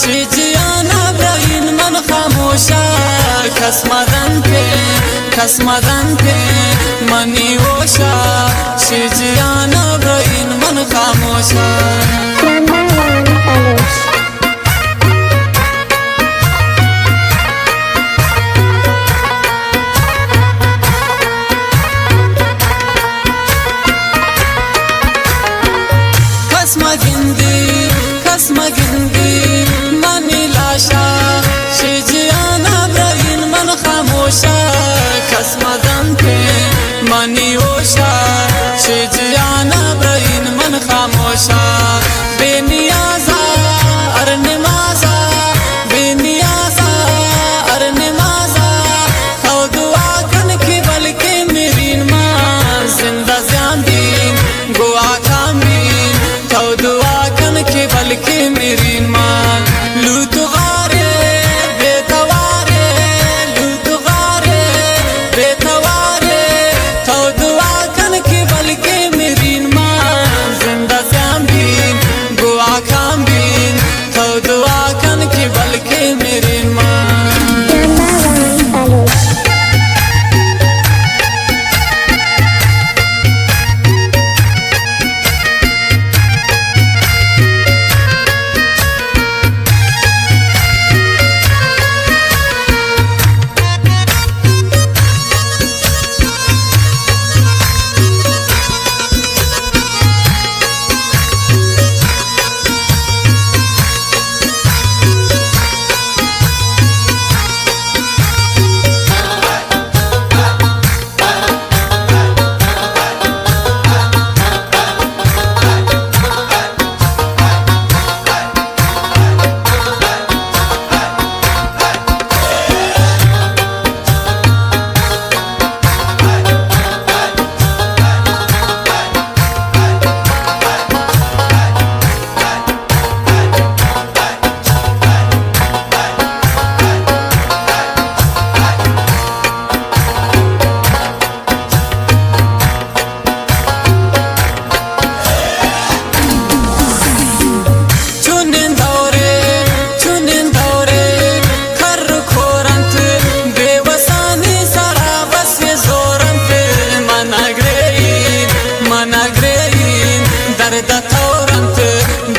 شجيانا براين من خاموشا خسمدن पे मनी ओशा شجيانا براين من خاموشا खसमा गिंदी मनी लाशा شجيانا براين من خاموشا खसमदन पे मनी ओशा شجيانا براين من خاموشا बेनियाजा अरनमाजा बेनियाजा अरनमाजा तो दुआ कन की बल्कि मेरी मां जिंदा ज़िंदीन गुआ कामीन तो दुआ कन की बल्कि मेरी मां लूटू गारे बेतवारे लूटू गारे बेतवारे तो दुआ कन की बल्कि मेरी मां जिंदा ज़िंदीन गुआ कामीन तो दुआ कन की बल्कि मेरी मां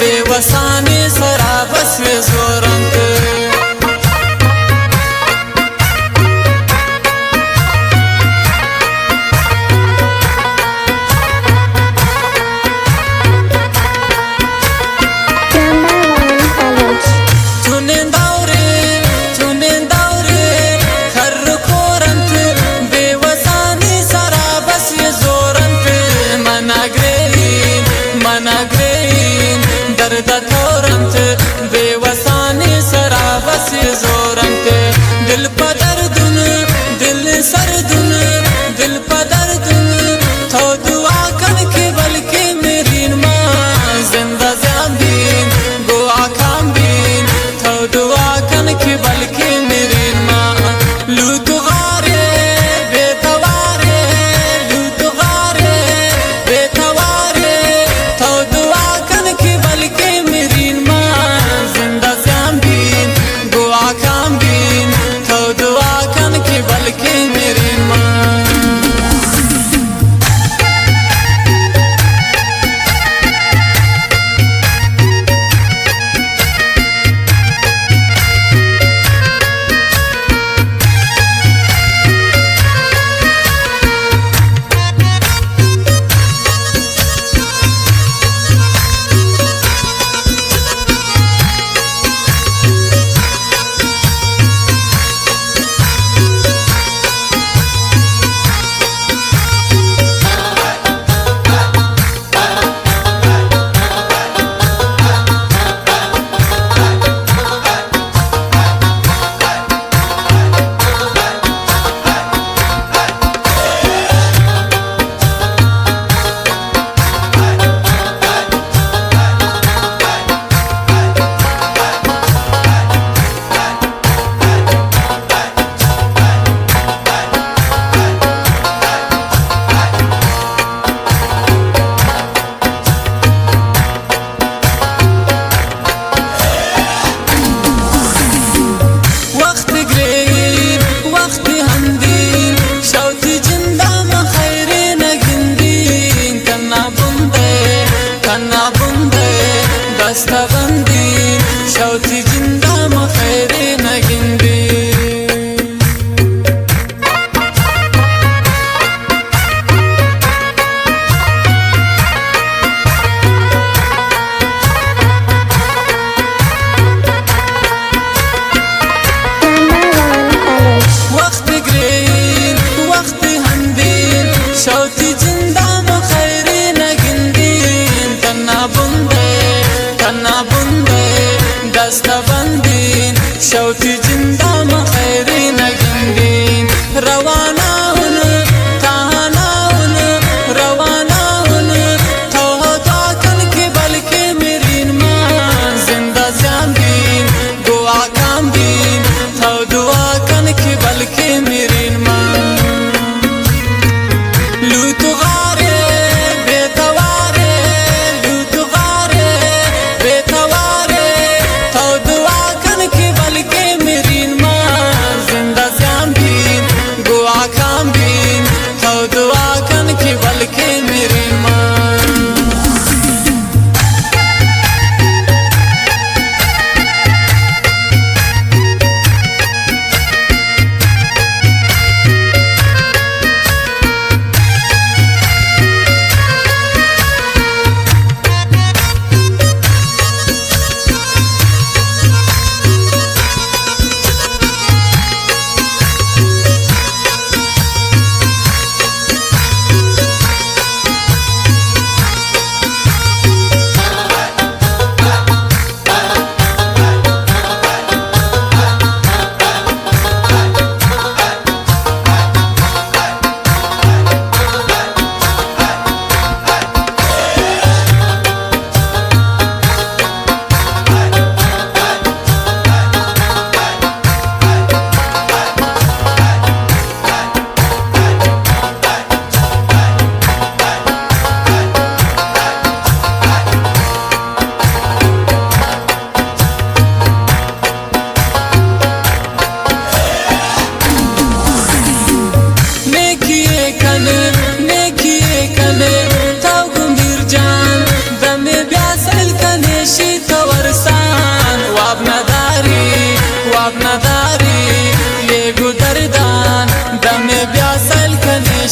बेवसानी सरा बस जोरंत चुनिंदावरे खर खोरंत बेवसानी सरा बस जोरंत मनाग्रेन दर्द थोरंत बेवसानी सरा बस जोरंत दिल पदर्दुन दिल सरदुन दिल पदर्दुन तो दुआ कन की बल्कि मेरी मां जिंदा ज़िंदीन गुआ कामीन तो दुआ कन की बल्कि मेरी मां लूटू गारे बेतवारे लूटू गारे बेतवारे तो दुआ कन की बल्कि मेरी मां जिंदा ज़िंदीन गुआ خیری نگندی وقت گرین وقت هندین شوتی جندام خیری نگندین تنا بنده دست بندین شوتی جندام خیری نگندین رواناون تهاناون رواناون تو کن کی بلکه میرین من زنده زیان بین دعا کام بین تو دعا کن کی بلکه میرین من لوتو غاره بیتواره لوتو غاره بیتواره تو دعا کن کی بلکه میرین من زنده زیان بین دعا کام بین تو دعا کن کی بلکه میرین من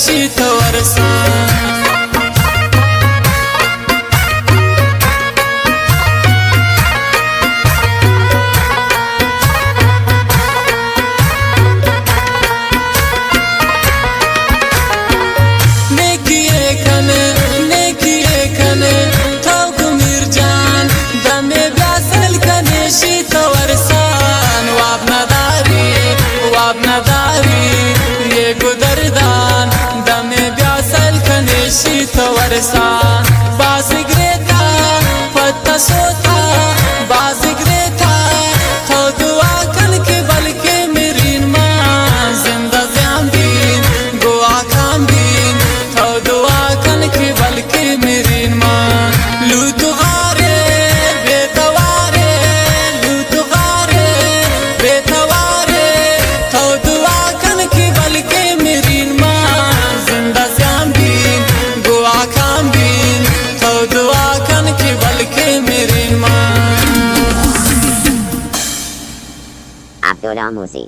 شي تورسان नेकी कने तो गुमीर जान दमे ब्यासल कने शि तवरसान वाब नदारी ये गुदरदान दमे ब्यासल कने शि तवरसान बाजिग्रेता पत्ता सोता बाजिग्रेता तो दुआ कन के बल्कि मेरीन मां जिंदा ज़याम बीन गुआ खाम बीन तो दुआ कन के बल्कि मेरीन मां लूत गारे बेतवारे लूत गारे बेतवारे तो दुआ कन के बल्कि मेरीन मां जिंदा ज़याम बीन गुआ खाम बीन तो दुआ कन के बल्कि मेरीन मां Abdullah Musi.